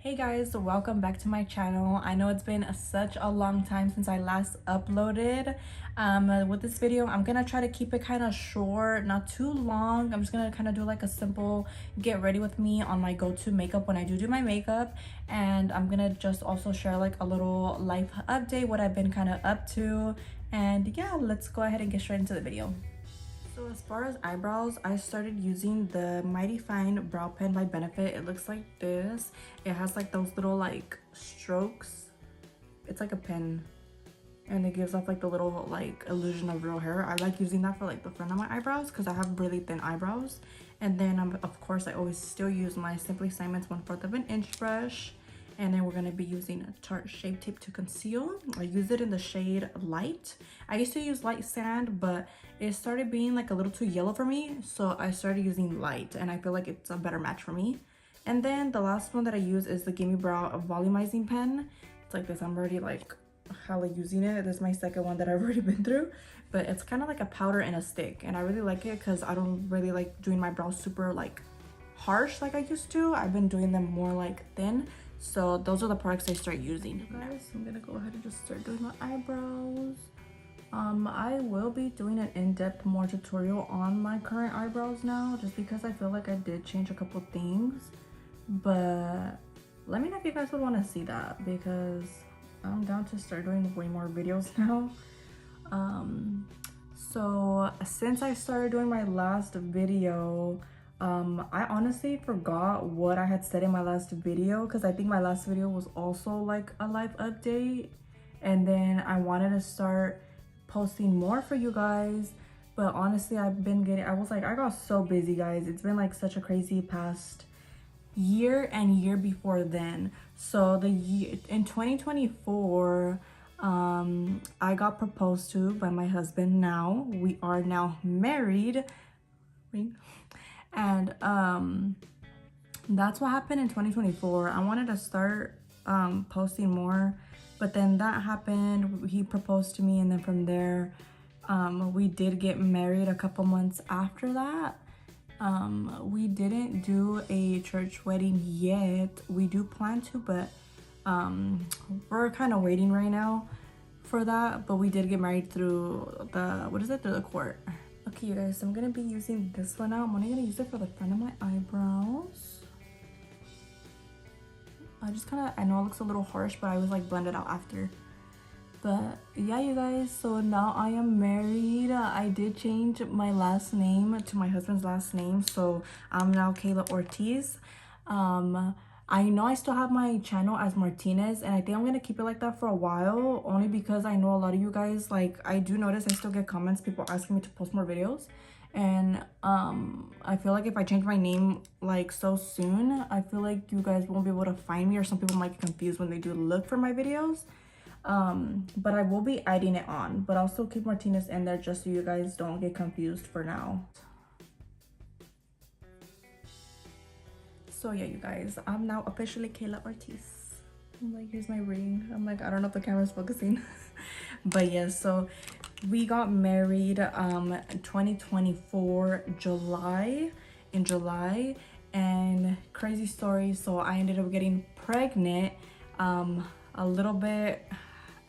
Hey guys, welcome back to my channel. I know it's been such a long time since I last uploaded. With this video, I'm gonna try to keep it kind of short, not too long. I'm just gonna kind of do like a simple get ready with me on my go-to makeup when I do my makeup. And I'm gonna just also share like a little life update, what I've been kind of up to. And yeah, let's go ahead and get straight into the video. So as far as eyebrows, I started using the Mighty Fine Brow Pen by Benefit. It looks like this. It has like those little like strokes. It's like a pen and it gives off like the little like illusion of real hair. I like using that for like the front of my eyebrows because I have really thin eyebrows. And then of course I always still use my Simply Simon's 1/4 of an inch brush. And then we're going to be using a Tarte Shape Tape to conceal. I use it in the shade Light. I used to use Light Sand, but it started being like a little too yellow for me. So I started using Light and I feel like it's a better match for me. And then the last one that I use is the Gimmie Brow Volumizing pen. It's like this. I'm already like hella using it. This is my second one that I've already been through. But it's kind of like a powder and a stick. And I really like it because I don't really like doing my brows super like harsh like I used to. I've been doing them more like thin. So those are the products I start using. Guys, I'm gonna go ahead and just start doing my eyebrows. I will be doing an in-depth more tutorial on my current eyebrows now, just because I feel like I did change a couple things. But let me know if you guys would want to see that, because I'm down to start doing way more videos now. So since I started doing my last video, I honestly forgot what I had said in my last video, because I think my last video was also like a life update, and then I wanted to start posting more for you guys. But honestly, I got so busy, guys. It's been like such a crazy past year and year before then. So in 2024, I got proposed to by my husband. Now we are now married. And that's what happened in 2024. I wanted to start posting more, but then that happened. He proposed to me, and then from there we did get married a couple months after that. We didn't do a church wedding yet. We do plan to, but we're kind of waiting right now for that. But we did get married through the court. Okay, you guys, so I'm gonna be using this one now. I'm only gonna use it for the front of my eyebrows. I know it looks a little harsh, but I was like blend it out after. But yeah, you guys, so now I am married. I did change my last name to my husband's last name, so I'm now Kayla Ortiz. I know I still have my channel as Martinez, and I think I'm gonna keep it like that for a while, only because I know a lot of you guys, like, I do notice I still get comments, people asking me to post more videos. And I feel like if I change my name like so soon, I feel like you guys won't be able to find me, or some people might get confused when they do look for my videos. But I will be adding it on, but I'll still keep Martinez in there just so you guys don't get confused for now. So yeah, you guys, I'm now officially Kayla Ortiz. I'm like, here's my ring. I'm like, I don't know if the camera's focusing. But yeah, so we got married 2024 in July. And crazy story, so I ended up getting pregnant a little bit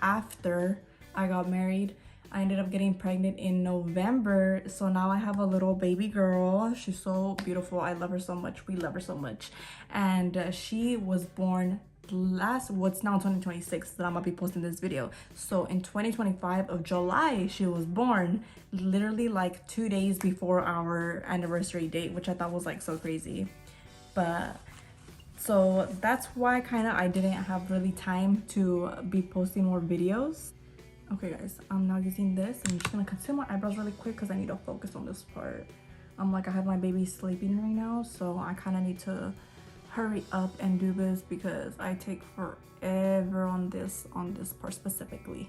after I got married. I ended up getting pregnant in November, so now I have a little baby girl. She's so beautiful. I love her so much. We love her so much. And she was born what's now 2026 that I'm gonna be posting this video. So in 2025 of July, she was born, literally like 2 days before our anniversary date, which I thought was like so crazy. But so that's why I didn't have really time to be posting more videos. Okay guys, I'm now using this. I'm just gonna conceal my eyebrows really quick because I need to focus on this part. I have my baby sleeping right now, so I kind of need to hurry up and do this because I take forever on this part specifically.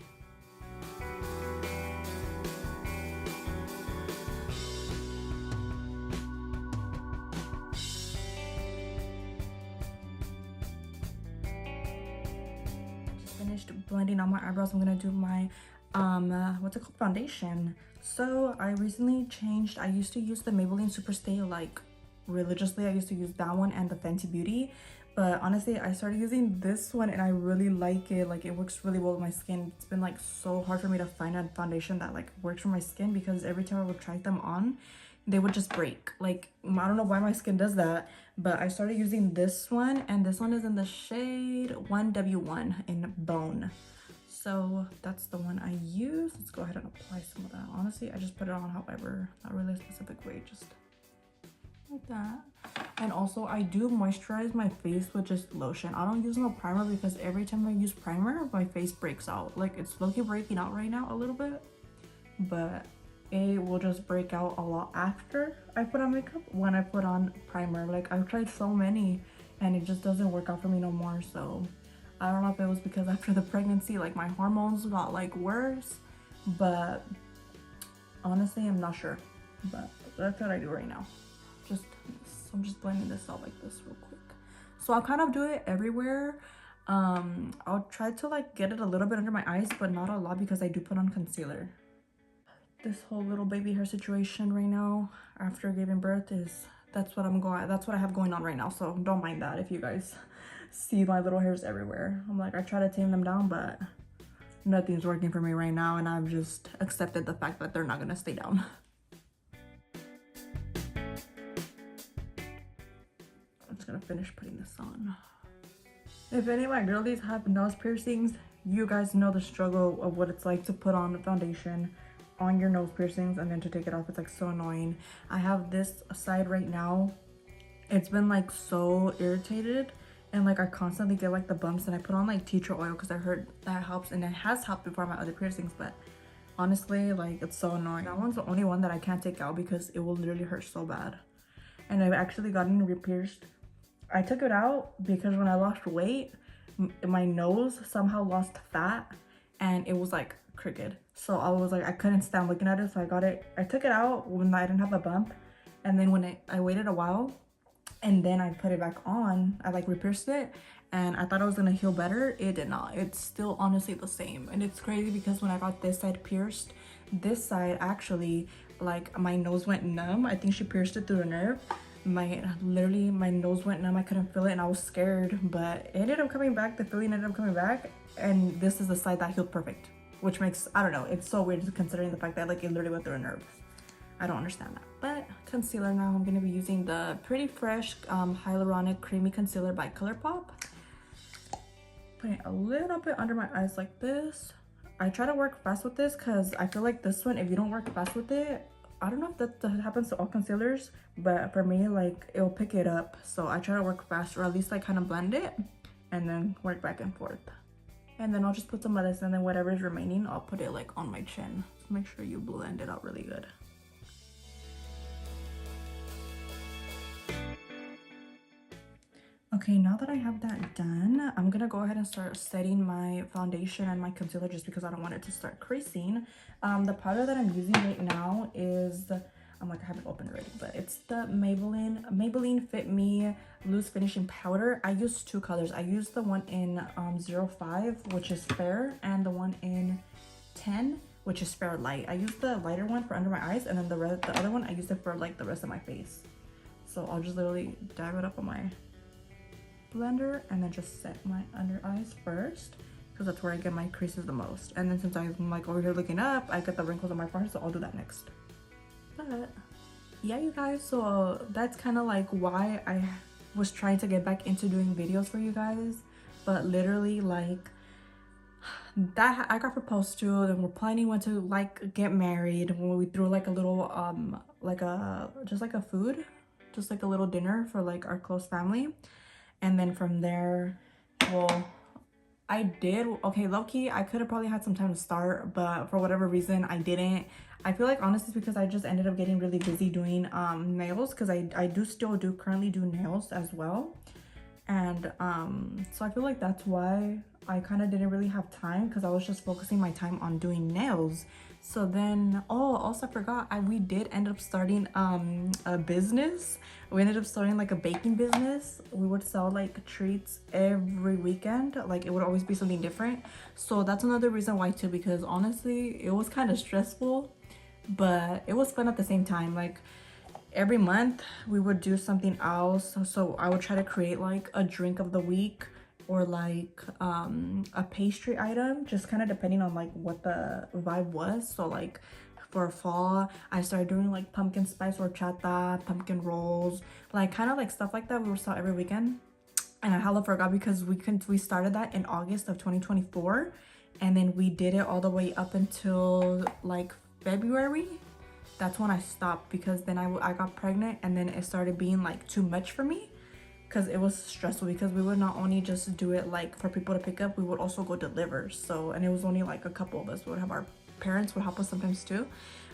Finished blending on my eyebrows. I'm gonna do my foundation. So I recently changed. I used to use the Maybelline Superstay like religiously. I used to use that one and the Fenty Beauty, But honestly, I started using this one and I really like it. Like, it works really well with my skin. It's been like so hard for me to find a foundation that like works for my skin, because every time I would try them on, they would just break. Like, I don't know why my skin does that, but I started using this one, and this one is in the shade 1W1 in Bone. So that's the one I use. Let's go ahead and apply some of that. Honestly, I just put it on however, not really a specific way, just like that. And also, I do moisturize my face with just lotion. I don't use no primer, because every time I use primer, my face breaks out. Like, it's low-key breaking out right now a little bit, but it will just break out a lot after I put on makeup when I put on primer. Like, I've tried so many and it just doesn't work out for me no more. So I don't know if it was because after the pregnancy, like, my hormones got like worse, but honestly, I'm not sure. But that's what I do right now. I'm just blending this out like this real quick. So I'll kind of do it everywhere. I'll try to like get it a little bit under my eyes, but not a lot, because I do put on concealer. This whole little baby hair situation right now after giving birth that's what I have going on right now. So don't mind that if you guys see my little hairs everywhere. I'm like, I try to tame them down, but nothing's working for me right now, and I've just accepted the fact that they're not gonna stay down. I'm just gonna finish putting this on. If any of my girlies have nose piercings, you guys know the struggle of what it's like to put on the foundation on your nose piercings and then to take it off. It's like so annoying. I have this side right now. It's been like so irritated, and like I constantly get like the bumps, and I put on like tea tree oil because I heard that helps, and it has helped before my other piercings, but honestly, like, it's so annoying. That one's the only one that I can't take out because it will literally hurt so bad. And I've actually gotten re-pierced. I took it out because when I lost weight, my nose somehow lost fat and it was like crooked. So I was like, I couldn't stand looking at it, so I took it out when I didn't have a bump, and then when I waited a while, and then I put it back on, I like re-pierced it, and I thought it was gonna heal better. It did not. It's still honestly the same. And it's crazy because when I got this side pierced, this side actually, like, my nose went numb. I think she pierced it through a nerve. Literally my nose went numb. I couldn't feel it and I was scared, but it ended up coming back. The feeling ended up coming back, and this is the side that healed perfect, which makes, I don't know, it's so weird considering the fact that like it literally went through a nerve. I don't understand that. But concealer now, I'm gonna be using the Pretty Fresh Hyaluronic Creamy Concealer by ColourPop. Putting a little bit under my eyes like this. I try to work fast with this because I feel like this one, if you don't work fast with it, I don't know if that happens to all concealers, but for me, like, it'll pick it up. So I try to work fast, or at least like kind of blend it and then work back and forth. And then I'll just put some of this, and then whatever is remaining, I'll put it like on my chin. So make sure you blend it out really good. Okay, now that I have that done, I'm gonna go ahead and start setting my foundation and my concealer just because I don't want it to start creasing. The powder that I'm using right now is, I'm like, I have it open already, but it's the Maybelline Fit Me Loose Finishing Powder. I use two colors. I use the one in 05, which is fair, and the one in 10, which is fair light. I use the lighter one for under my eyes, and then the other one, I use it for like the rest of my face. So I'll just literally dab it up on my blender and then just set my under eyes first, because that's where I get my creases the most. And then since I'm like over here looking up, I get the wrinkles on my forehead, so I'll do that next. But yeah, you guys, so that's kind of like why I was trying to get back into doing videos for you guys. But literally, like, that I got proposed to, and we're planning when to like get married, when we threw like a little just like a little dinner for like our close family. And then from there, well, I did, okay, low-key, I could have probably had some time to start, but for whatever reason, I didn't. I feel like honestly, it's because I just ended up getting really busy doing nails, because I currently do nails as well. And so I feel like that's why I kind of didn't really have time, because I was just focusing my time on doing nails. So then, oh, also I forgot, we did end up starting a business. We ended up starting like a baking business. We would sell like treats every weekend. Like, it would always be something different. So that's another reason why too, because honestly, it was kind of stressful, but it was fun at the same time. Like, every month we would do something else. So I would try to create like a drink of the week or like a pastry item, just kind of depending on like what the vibe was. So like for fall, I started doing like pumpkin spice horchata, pumpkin rolls, like kind of like stuff like that we would sell every weekend. And I hella forgot because we started that in August of 2024, and then we did it all the way up until like February. That's when I stopped because then I got pregnant, and then it started being like too much for me because it was stressful, because we would not only just do it like for people to pick up, we would also go deliver. So, and it was only like a couple of us. We would have our parents would help us sometimes too,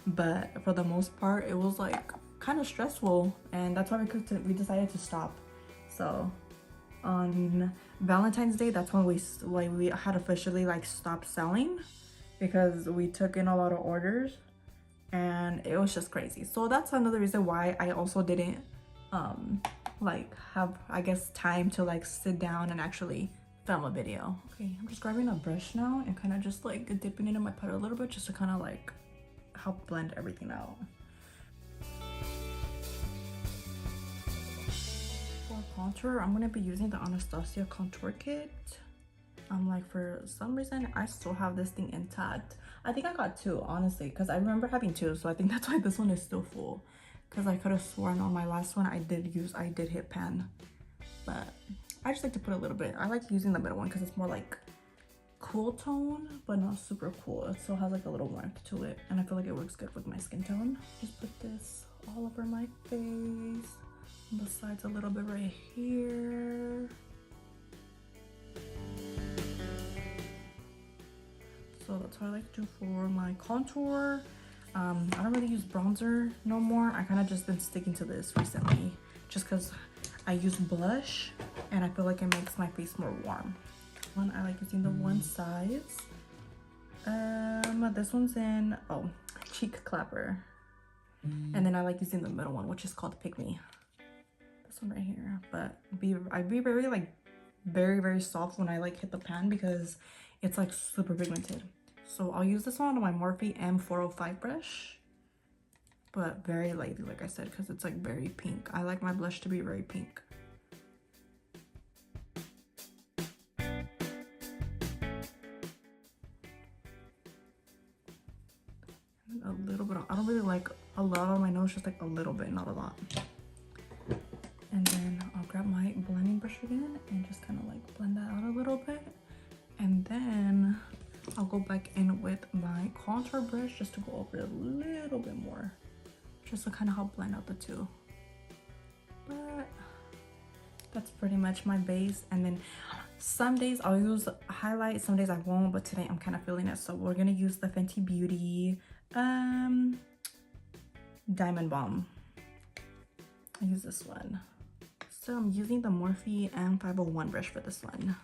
but for the most part it was like kind of stressful, and that's why we decided to stop. So on Valentine's Day, that's when we had officially like stopped selling, because we took in a lot of orders and it was just crazy. So that's another reason why I also didn't like have, I guess, time to like sit down and actually film a video. Okay, I'm just grabbing a brush now and kind of just like dipping it in my powder a little bit, just to kind of like help blend everything out. For contour, I'm gonna be using the Anastasia contour kit. Like for some reason I still have this thing intact. I think I got two, honestly, because I remember having two, so I think that's why this one is still full, because I could have sworn on my last one I did hit pan, but I just like to put a little bit. I like using the middle one because it's more like cool tone, but not super cool. It still has like a little warmth to it, and I feel like it works good with my skin tone. Just put this all over my face, on the sides a little bit right here. So that's what I like to do for my contour. I don't really use bronzer no more. I kind of just been sticking to this recently, just because I use blush and I feel like it makes my face more warm. I like using the one size. This one's in Cheek Clapper, and then I like using the middle one, which is called Pick Me. This one right here. But I be very like very soft when I like hit the pan, because it's like super pigmented. So I'll use this one on my Morphe M405 brush, but very lightly, like I said, because it's like very pink. I like my blush to be very pink. And a little bit, I don't really like a lot on my nose, just like a little bit, not a lot. And then I'll grab my blending brush again and just kind of like blend that out a little bit. And then I'll go back in with my contour brush just to go over it a little bit more, just to kind of help blend out the two. But that's pretty much my base. And then some days I'll use a highlight, some days I won't, but today I'm kind of feeling it. So we're gonna use the Fenty Beauty Diamond Balm. I use this one. So I'm using the Morphe M501 brush for this one.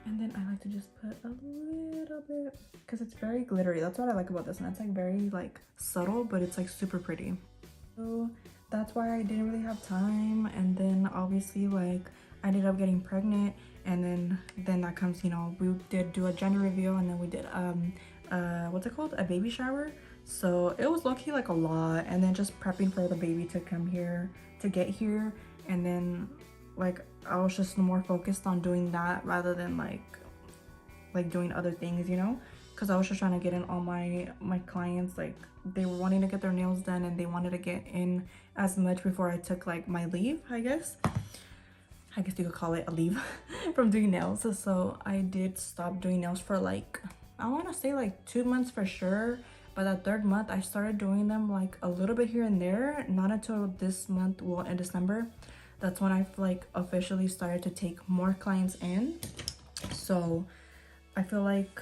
And then I like to just put a little bit, because it's very glittery. That's what I like about this one. It's like very like subtle, but it's like super pretty. So that's why I didn't really have time. And then obviously like I ended up getting pregnant, and then that comes, you know, we did do a gender reveal, and then we did what's it called, a baby shower. So it was low-key like a lot, and then just prepping for the baby to come here, to get here, and then like I was just more focused on doing that rather than like doing other things, you know, because I was just trying to get in all my clients. Like they were wanting to get their nails done, and they wanted to get in as much before I took like my leave, I guess you could call it a leave from doing nails. So I did stop doing nails for like, I want to say like 2 months for sure. By that third month I started doing them like a little bit here and there. Not until this month, well, in December, that's when I like officially started to take more clients in. So I feel like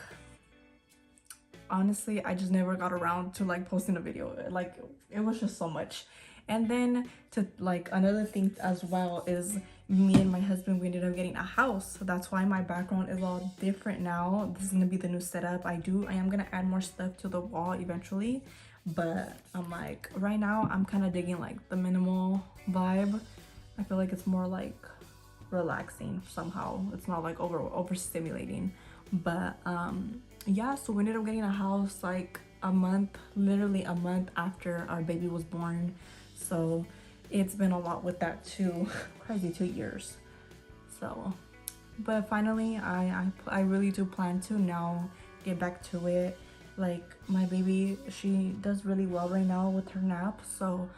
honestly I just never got around to like posting a video. Like it was just so much. And then to like another thing as well is me and my husband, we ended up getting a house. So that's why my background is all different now. This is gonna be the new setup. I am gonna add more stuff to the wall eventually, but I'm like right now I'm kind of digging like the minimal vibe. I feel like it's more like relaxing somehow. It's not like overstimulating. But yeah, so we ended up getting a house like literally a month after our baby was born. so it's been a lot with that too. Crazy 2 years. So but finally I really do plan to now get back to it. Like my baby, she does really well right now with her nap, so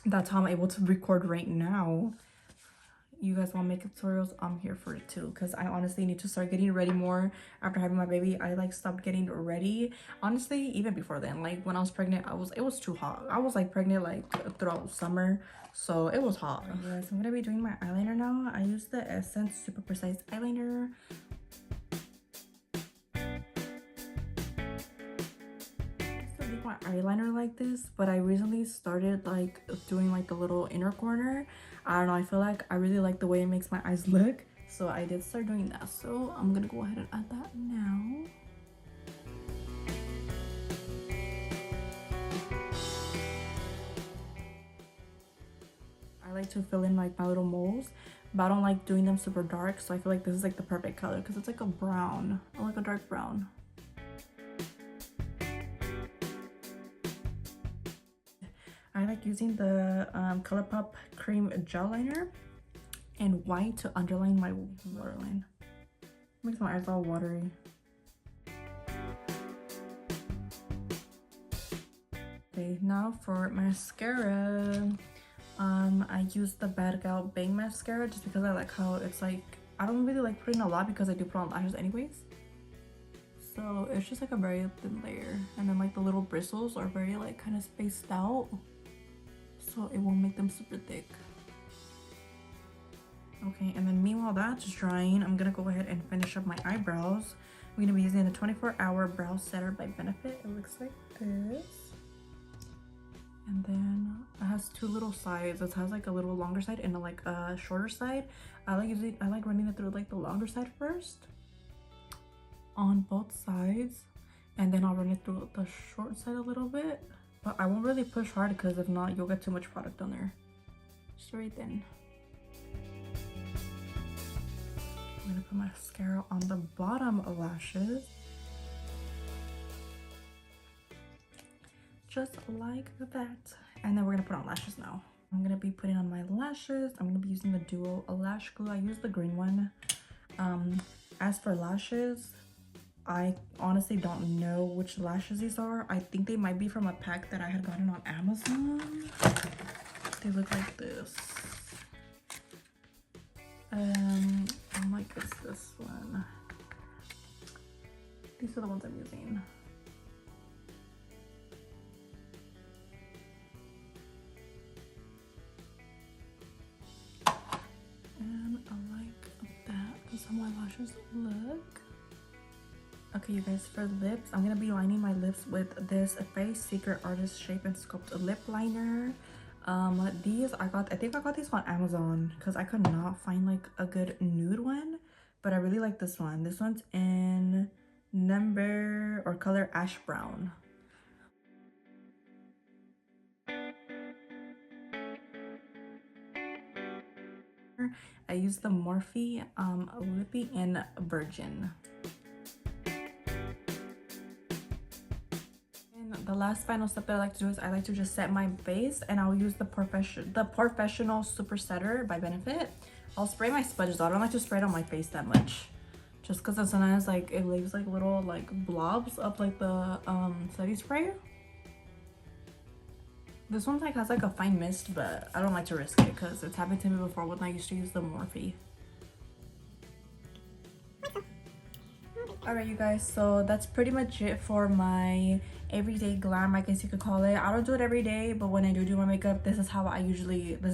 that's how I'm able to record right now. You guys want makeup tutorials? I'm here for it too, because I honestly need to start getting ready more. After having my baby, I like stopped getting ready. Honestly, even before then, like when I was pregnant, it was too hot. I was like pregnant like throughout summer, so it was hot. Guys, I'm gonna be doing my eyeliner now. I use the Essence Super Precise eyeliner. My eyeliner like this, but I recently started like doing like the little inner corner. I don't know, I feel like I really like the way it makes my eyes look, so I did start doing that. So I'm gonna go ahead and add that now. I like to fill in like my little moles, but I don't like doing them super dark, so I feel like this is like the perfect color because it's like a brown, or like a dark brown. I like using the ColourPop cream gel liner and white to underline my waterline. Makes my eyes all watery. Okay, now for mascara. I use the Bad Gal Bang mascara just because I like how it's like, I don't really like putting a lot because I do put on lashes anyways. So it's just like a very thin layer, and then like the little bristles are very like kind of spaced out, so it won't make them super thick. Okay, and then meanwhile that's drying, I'm gonna go ahead and finish up my eyebrows. I'm gonna be using the 24-hour brow setter by Benefit. It looks like this, and then it has two little sides. It has like a little longer side and like a shorter side. I like running it through like the longer side first on both sides, and then I'll run it through the short side a little bit. But I won't really push hard because if not, you'll get too much product on there. Just very thin. I'm gonna put mascara on the bottom of lashes. Just like that. And then we're gonna put on lashes now. I'm gonna be putting on my lashes. I'm gonna be using the Duo Lash Glue. I use the green one. As for lashes, I honestly don't know which lashes these are. I think they might be from a pack that I had gotten on Amazon. They look like this. I like this one. These are the ones I'm using. And I like that. That's how my lashes look. Okay, you guys, for lips, I'm gonna be lining my lips with this Face Secret Artist Shape and Sculpt lip liner. These I think I got these on Amazon because I could not find like a good nude one, but I really like this one. This one's in color ash brown. I use the Morphe Lippy in Virgin. The last final step that I like to do is I like to just set my face, and I'll use the Professional Super Setter by Benefit. I'll spray my sponges. I don't like to spray it on my face that much, just because sometimes like it leaves like little like blobs up like the setting spray. This one like has like a fine mist, but I don't like to risk it because it's happened to me before when I used to use the Morphe. Alright, you guys, so that's pretty much it for my everyday glam, I guess you could call it. I don't do it every day, but when I do my makeup, this is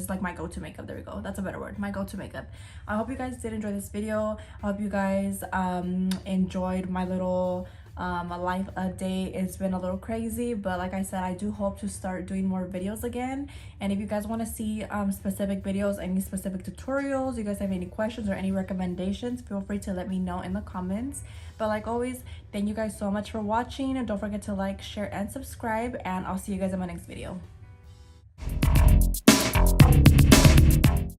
like my go-to makeup. There we go, that's a better word, my go-to makeup. I hope you guys did enjoy this video. I hope you guys enjoyed my little life update. It's been a little crazy, but like I said, I do hope to start doing more videos again. And if you guys want to see specific videos, any specific tutorials, you guys have any questions or any recommendations, feel free to let me know in the comments. But like always, thank you guys so much for watching, and don't forget to like, share, and subscribe, and I'll see you guys in my next video.